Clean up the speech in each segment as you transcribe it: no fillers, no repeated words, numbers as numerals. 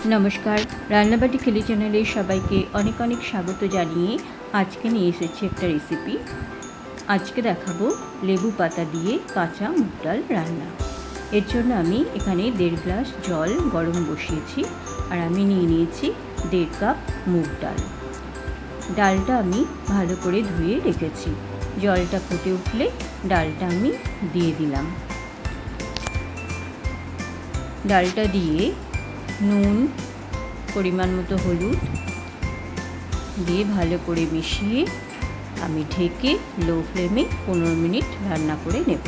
नमस्कार रान्नाबाटी खेली चैनले सबाइके अनेक अनेक स्वागत जानिए आज के निये एसेछि एकटा रेसिपि। आज के देखाबो लेबू पाता दिए काँचा मुग डाल रान्ना। एर जोन्नो आमी एखाने 1.5 ग्लास जल गरम बसिएछि और आमी निये नियेछि 1.5 कप मुग डाल। डालटा आमी भालो करे धुए रेखेछि। जलटा फुटे उठले डालटा आमी दिए दिलाम। डालटा दिए নুন পরিমাণ মতো হলুদ দিয়ে ভালো করে মিশিয়ে আমি ঢেকে লো ফ্লেমে 15 মিনিট রান্না করে নেব।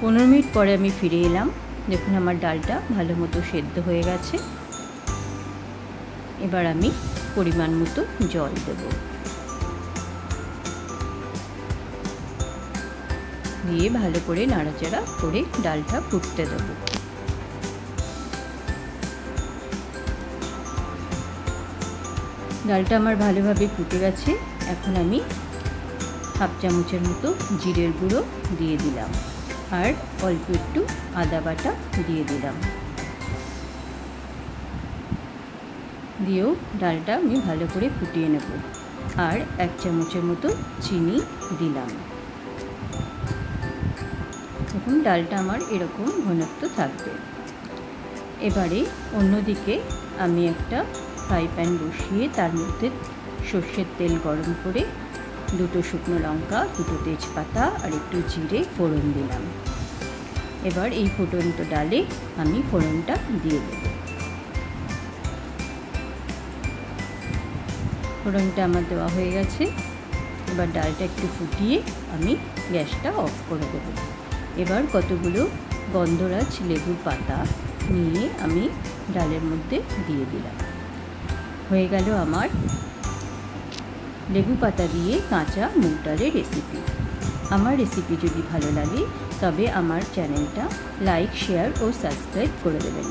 15 মিনিট পরে আমি ফিরে এলাম। দেখুন আমার ডালটা ভালো মতো সেদ্ধ হয়ে গেছে। এবার আমি পরিমাণ মতো জল দেব। দিয়ে ভালো করে নাড়াচাড়া করে ডালটা ফুটতে দেব। ডালটা আমার ভালোভাবে ফুটে গেছে। এখন আমি হাফ চামচের মতো জিরের গুঁড়ো দিয়ে দিলাম আর অল্প একটু আদা বাটা দিয়ে দিলাম। দিয়েও ডালটা আমি ভালো করে ফুটিয়ে নেব আর 1 চামচের মতো চিনি দিলাম। এখন ডালটা আমার এরকম ঘনত্ব থাকবে। এবারে অন্যদিকে আমি একটা फ्राई पैन बसिए तार मध्य सर्षेर तेल गरम करे 2টো शुकनो लंका 2টো तेजपाता और एकटू जिरे फोड़न दिलाम। एबार এই ফুটন্ত ডালে আমি ফোড়নটা দিয়ে দেব। ফোড়নটা আমার দেওয়া হয়ে গেছে। এবার ডালটা একটু ফুটিয়ে আমি গ্যাসটা অফ করে দেব। এবার কতগুলো গন্ধরাজ লেবুর পাতা নিয়ে আমি ডালের মধ্যে দিয়ে দিলাম। হয়ে গেল আমার লেবু পাতা দিয়ে কাঁচা মুগ ডালের রেসিপি। আমার রেসিপি যদি ভালো লাগে তবে আমার চ্যানেলটা লাইক শেয়ার ও সাবস্ক্রাইব করে দেবেন।